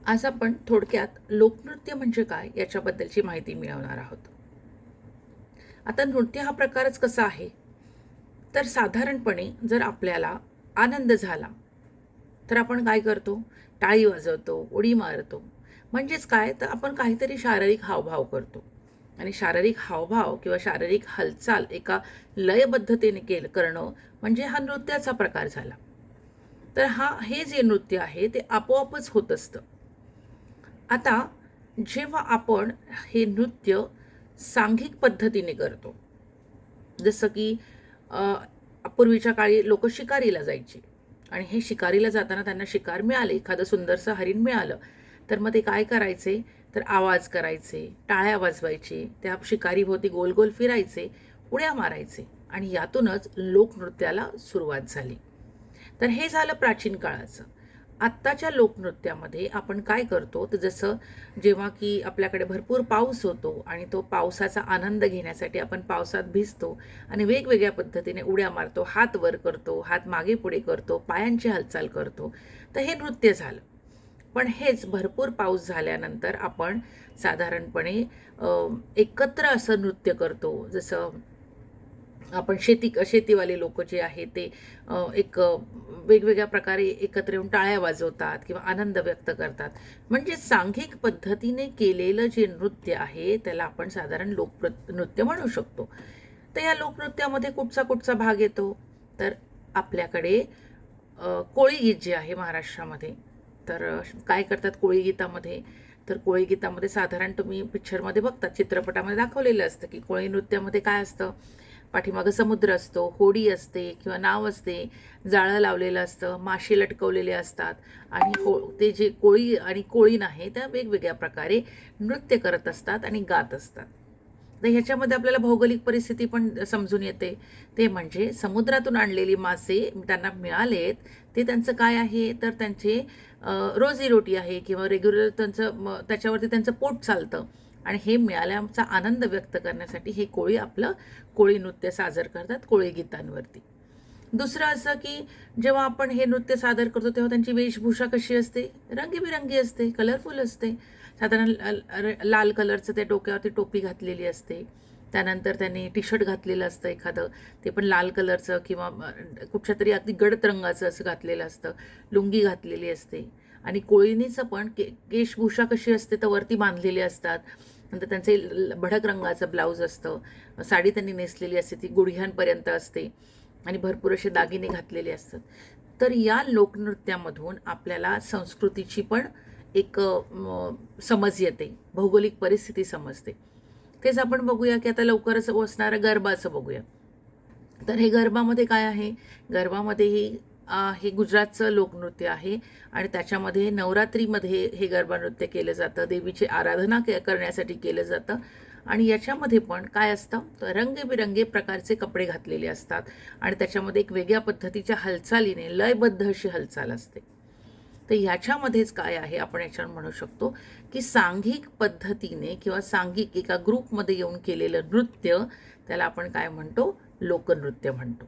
आज आपण थोडक्यात लोकनृत्य म्हणजे काय याच्याबद्दलची माहिती मिळवणार आहोत. आता नृत्य हा प्रकारच कसा आहे, तर साधारणपणे जर आपल्याला आनंद झाला, तर आपण काय करतो? टाळी वाजवतो, उडी मारतो. म्हणजेच काय, तर आपण काहीतरी शारीरिक हावभाव करतो आणि शारीरिक हावभाव किंवा शारीरिक हालचाल एका लयबद्धतेने करणं म्हणजे हा नृत्याचा प्रकार झाला. तर हे जे नृत्य आहे ते आपोआपच होत असतं. आता जेव्हा आपण हे नृत्य सांघिक पद्धतीने करतो, जसं की पूर्वीच्या काळी लोक शिकारीला जायची आणि हे शिकारीला जाताना त्यांना शिकार मिळाले, एखादं सुंदरसं हरिण मिळालं, तर मग ते काय करायचे, तर आवाज करायचे, टाळ्या वाजवायचे, त्या शिकारीभोवती गोल गोल फिरायचे, उड्या मारायचे आणि यातूनच लोकनृत्याला सुरुवात झाली. तर हे झालं प्राचीन काळाचं. आत्ताच्या लोकनृत्यामध्ये आपण काय करतो, तर जसं जेव्हा की आपल्याकडे भरपूर पाऊस होतो आणि तो पावसाचा आनंद घेण्यासाठी आपण पावसात भिजतो आणि वेगवेगळ्या पद्धतीने उड्या मारतो, हात वर करतो, हात मागे पुढे करतो, पायांची हालचाल करतो, तर हे नृत्य झालं. पण हेच भरपूर पाऊस झाल्यानंतर आपण साधारणपणे एकत्र असं नृत्य करतो. जसं आपण शेतीवाले लोक जे आहेत ते वेगवेगळ्या प्रकारे एकत्र येऊन टाळ्या वाजवतात किंवा आनंद व्यक्त करतात. म्हणजे सांघिक पद्धतीने केलेलं जे नृत्य आहे त्याला आपण साधारण नृत्य म्हणू शकतो. तर या लोकनृत्यामध्ये कुठचा कुठचा भाग येतो, तर आपल्याकडे कोळी गीत जे आहे महाराष्ट्रामध्ये, तर काय करतात कोळी गीतामध्ये, तर कोळी गीतामध्ये साधारण तुम्ही पिक्चरमध्ये बघतात, चित्रपटामध्ये दाखवलेलं असतं की कोळी नृत्यामध्ये काय असतं, पाठीमागं समुद्र असतो, होडी असते किंवा नाव असते, जाळं लावलेलं असतं, मासे लटकवलेले असतात आणि ते जे कोळी आणि कोळीण आहे त्या वेगवेगळ्या प्रकारे नृत्य करत असतात आणि गात असतात. तर ह्याच्यामध्ये आपल्याला भौगोलिक परिस्थिती पण समजून येते. ते म्हणजे समुद्रातून आणलेली मासे त्यांना मिळालेत, ते त्यांचं काय आहे, तर त्यांचे रोजीरोटी आहे किंवा रेग्युलर त्याच्यावरती त्यांचं पोट चालतं आणि हे मिळाल्याचा आनंद व्यक्त करण्यासाठी हे कोळी नृत्य सादर करतात कोळी गीतांवरती. दुसरं असं की जेव्हा आपण हे नृत्य सादर करतो तेव्हा त्यांची वेशभूषा कशी असते, रंगीबिरंगी असते, कलरफुल असते. साधारण लाल कलरचं त्या डोक्यावरती टोपी घातलेली असते, त्यानंतर त्यांनी टी शर्ट घातलेलं असतं एखादं, ते पण लाल कलरचं किंवा कुठच्या तरी अगदी गडद रंगाचं असं घातलेलं असतं, लुंगी घातलेली असते आणि कोळीणीचं पण केशभूषा कशी असते, तर वरती बांधलेली असतात. नंतर त्यांचे भडक रंगाचं ब्लाऊज असतं, साडी त्यांनी नेसलेली असते, ती गुडघ्यांपर्यंत असते आणि भरपूर असे दागिने घातलेले असतात. तर या लोकनृत्यामधून आपल्याला संस्कृतीची पण एक समज येते, भौगोलिक परिस्थिती समजते. तेच आपण बघूया की आता लवकरच बसणारं गरबाचं बघूया. तर हे गरबामध्ये काय आहे, गरबामध्येही हे गुजरातचं लोकनृत्य आहे आणि त्याच्यामध्ये नवरात्रीमध्ये हे गरबा नृत्य केलं जातं, देवीची आराधना करण्यासाठी केलं जातं आणि याच्यामध्ये पण काय असतं, तर रंगीबिरंगी प्रकारचे कपडे घातलेले असतात आणि त्याच्यामध्ये एक वेगळ्या पद्धतीच्या हालचालीने लयबद्ध अशी हालचाल असते. तर ह्याच्यामध्येच काय आहे, आपण याच्यावर म्हणू शकतो की सांघिक पद्धतीने किंवा सांघिक एका ग्रुपमध्ये येऊन केलेलं नृत्य, त्याला आपण काय म्हणतो, लोकनृत्य म्हणतो.